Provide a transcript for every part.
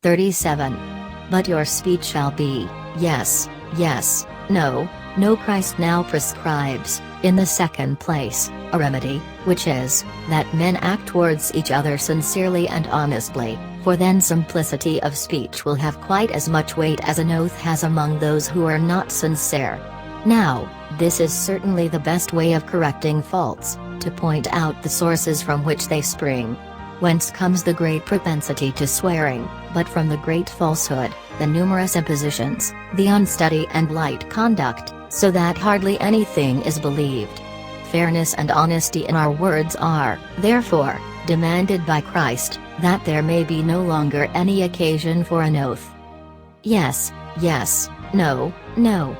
37. But your speech shall be, yes, yes, no, no. Christ now prescribes, in the second place, a remedy, which is, that men act towards each other sincerely and honestly, for then simplicity of speech will have quite as much weight as an oath has among those who are not sincere. Now, this is certainly the best way of correcting faults, to point out the sources from which they spring. Whence comes the great propensity to swearing, but from the great falsehood, the numerous impositions, the unsteady and light conduct, so that hardly anything is believed. Fairness and honesty in our words are, therefore, demanded by Christ, that there may be no longer any occasion for an oath. Yes, yes, no, no.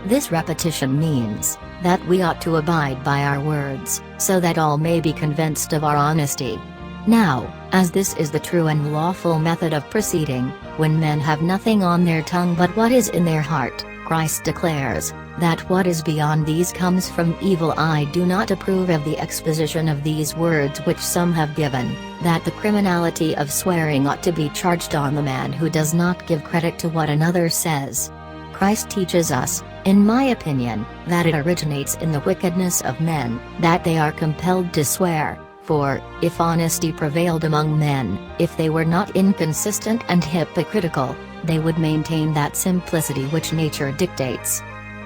This repetition means, that we ought to abide by our words, so that all may be convinced of our honesty. Now, as this is the true and lawful method of proceeding, when men have nothing on their tongue but what is in their heart, Christ declares, that what is beyond these comes from evil. I do not approve of the exposition of these words which some have given, that the criminality of swearing ought to be charged on the man who does not give credit to what another says. Christ teaches us, in my opinion, that it originates in the wickedness of men, that they are compelled to swear. For, if honesty prevailed among men, if they were not inconsistent and hypocritical, they would maintain that simplicity which nature dictates.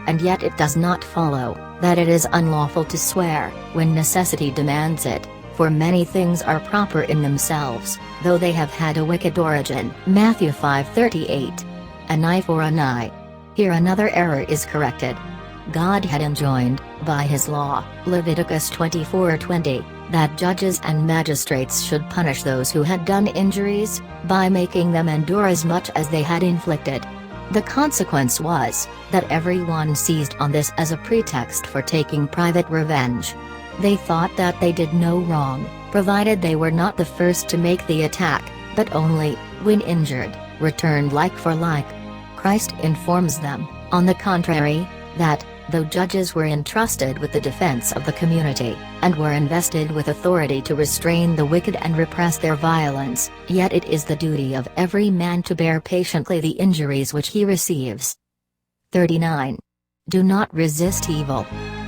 And yet it does not follow, that it is unlawful to swear, when necessity demands it, for many things are proper in themselves, though they have had a wicked origin. Matthew 5:38. An eye for an eye. Here another error is corrected. God had enjoined, by his law, Leviticus 24:20, that judges and magistrates should punish those who had done injuries, by making them endure as much as they had inflicted. The consequence was, that everyone seized on this as a pretext for taking private revenge. They thought that they did no wrong, provided they were not the first to make the attack, but only, when injured, returned like for like. Christ informs them, on the contrary, that, though judges were entrusted with the defense of the community, and were invested with authority to restrain the wicked and repress their violence, yet it is the duty of every man to bear patiently the injuries which he receives. 39. Do not resist evil.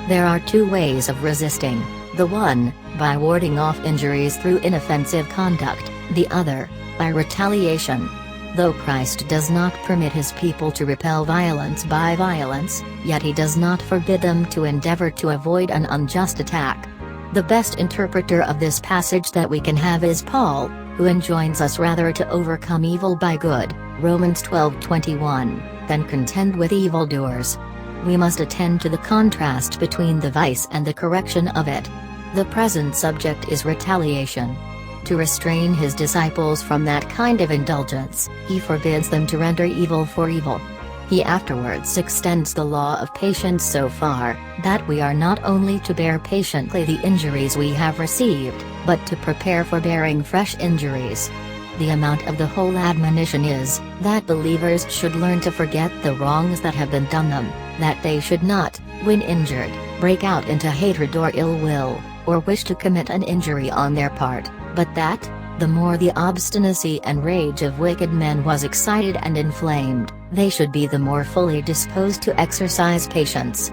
There are two ways of resisting, the one, by warding off injuries through inoffensive conduct, the other, by retaliation. Though Christ does not permit his people to repel violence by violence, yet he does not forbid them to endeavor to avoid an unjust attack. The best interpreter of this passage that we can have is Paul, who enjoins us rather to overcome evil by good, Romans 12:21, than contend with evildoers. We must attend to the contrast between the vice and the correction of it. The present subject is retaliation. To restrain his disciples from that kind of indulgence, he forbids them to render evil for evil. He afterwards extends the law of patience so far, that we are not only to bear patiently the injuries we have received, but to prepare for bearing fresh injuries. The amount of the whole admonition is, that believers should learn to forget the wrongs that have been done them, that they should not, when injured, break out into hatred or ill will, or wish to commit an injury on their part, but that, the more the obstinacy and rage of wicked men was excited and inflamed, they should be the more fully disposed to exercise patience.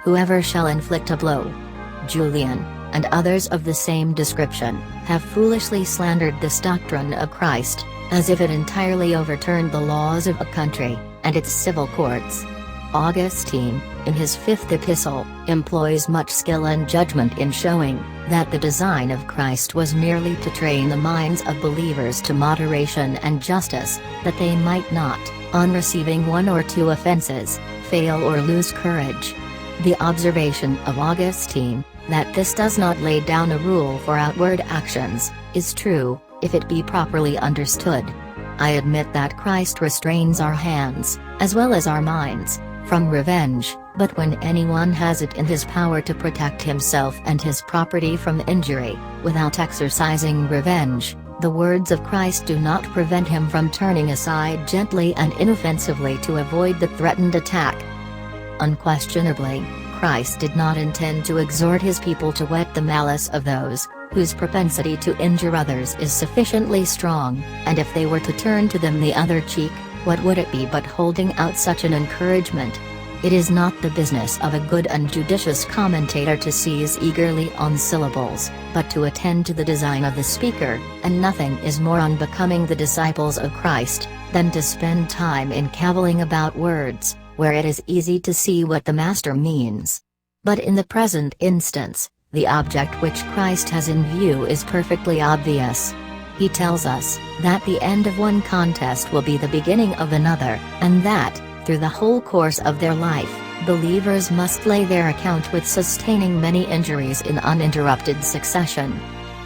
Whoever shall inflict a blow. Julian, and others of the same description, have foolishly slandered this doctrine of Christ, as if it entirely overturned the laws of a country, and its civil courts. Augustine, in his fifth epistle, employs much skill and judgment in showing, that the design of Christ was merely to train the minds of believers to moderation and justice, that they might not, on receiving one or two offenses, fail or lose courage. The observation of Augustine, that this does not lay down a rule for outward actions, is true, if it be properly understood. I admit that Christ restrains our hands, as well as our minds, from revenge, but when anyone has it in his power to protect himself and his property from injury, without exercising revenge, the words of Christ do not prevent him from turning aside gently and inoffensively to avoid the threatened attack. Unquestionably, Christ did not intend to exhort his people to whet the malice of those, whose propensity to injure others is sufficiently strong, and if they were to turn to them the other cheek, what would it be but holding out such an encouragement? It is not the business of a good and judicious commentator to seize eagerly on syllables, but to attend to the design of the speaker, and nothing is more unbecoming the disciples of Christ, than to spend time in cavilling about words, where it is easy to see what the Master means. But in the present instance, the object which Christ has in view is perfectly obvious. He tells us that the end of one contest will be the beginning of another, and that, through the whole course of their life, believers must lay their account with sustaining many injuries in uninterrupted succession.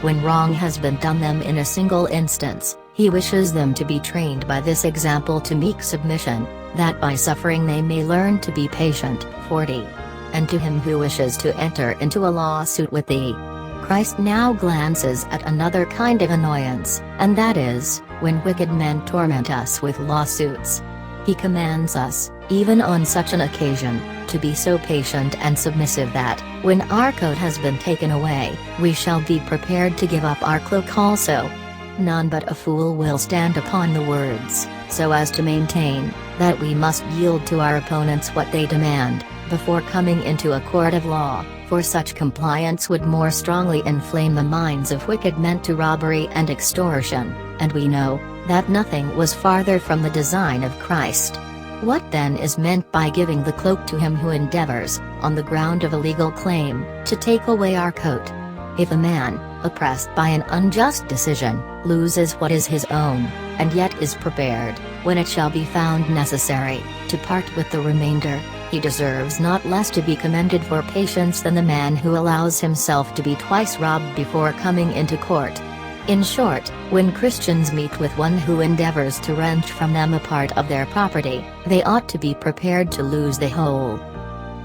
When wrong has been done them in a single instance, he wishes them to be trained by this example to meek submission, that by suffering they may learn to be patient. 40. And to him who wishes to enter into a lawsuit with thee. Christ now glances at another kind of annoyance, and that is, when wicked men torment us with lawsuits. He commands us, even on such an occasion, to be so patient and submissive that, when our coat has been taken away, we shall be prepared to give up our cloak also. None but a fool will stand upon the words, so as to maintain, that we must yield to our opponents what they demand, before coming into a court of law, for such compliance would more strongly inflame the minds of wicked men to robbery and extortion, and we know, that nothing was farther from the design of Christ. What then is meant by giving the cloak to him who endeavors, on the ground of a legal claim, to take away our coat? If a man, oppressed by an unjust decision, loses what is his own, and yet is prepared, when it shall be found necessary, to part with the remainder, he deserves not less to be commended for patience than the man who allows himself to be twice robbed before coming into court. In short, when Christians meet with one who endeavors to wrench from them a part of their property, they ought to be prepared to lose the whole.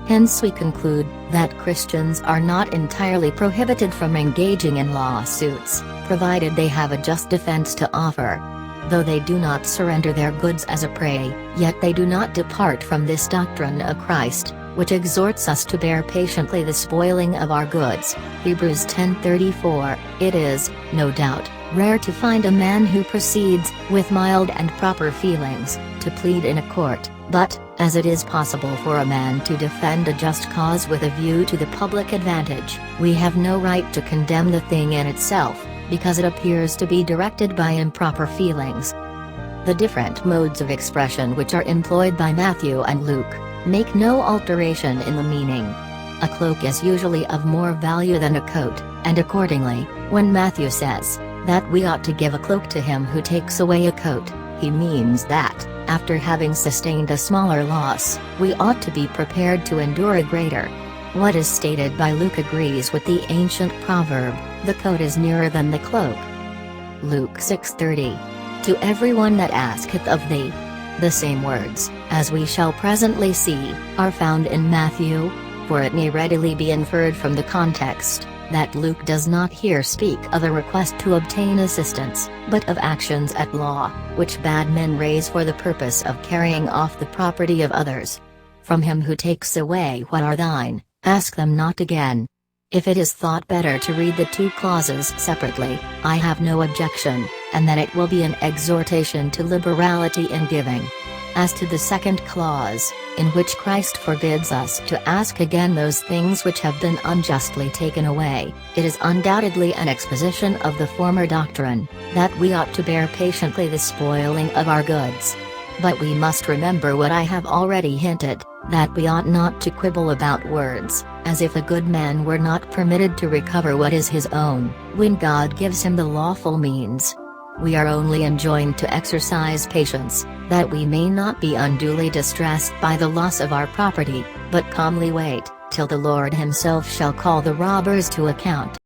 Hence we conclude, that Christians are not entirely prohibited from engaging in lawsuits, provided they have a just defense to offer. Though they do not surrender their goods as a prey, yet they do not depart from this doctrine of Christ, which exhorts us to bear patiently the spoiling of our goods. Hebrews 10:34. It is, no doubt, rare to find a man who proceeds, with mild and proper feelings, to plead in a court, but, as it is possible for a man to defend a just cause with a view to the public advantage, we have no right to condemn the thing in itself, because it appears to be directed by improper feelings. The different modes of expression which are employed by Matthew and Luke, make no alteration in the meaning. A cloak is usually of more value than a coat, and accordingly, when Matthew says, that we ought to give a cloak to him who takes away a coat, he means that, after having sustained a smaller loss, we ought to be prepared to endure a greater. What is stated by Luke agrees with the ancient proverb, the coat is nearer than the cloak. Luke 6:30. To everyone that asketh of thee. The same words, as we shall presently see, are found in Matthew, for it may readily be inferred from the context, that Luke does not here speak of a request to obtain assistance, but of actions at law, which bad men raise for the purpose of carrying off the property of others. From him who takes away what are thine, ask them not again. If it is thought better to read the two clauses separately, I have no objection, and that it will be an exhortation to liberality in giving. As to the second clause, in which Christ forbids us to ask again those things which have been unjustly taken away, it is undoubtedly an exposition of the former doctrine, that we ought to bear patiently the spoiling of our goods. But we must remember what I have already hinted, that we ought not to quibble about words, as if a good man were not permitted to recover what is his own, when God gives him the lawful means. We are only enjoined to exercise patience, that we may not be unduly distressed by the loss of our property, but calmly wait, till the Lord himself shall call the robbers to account.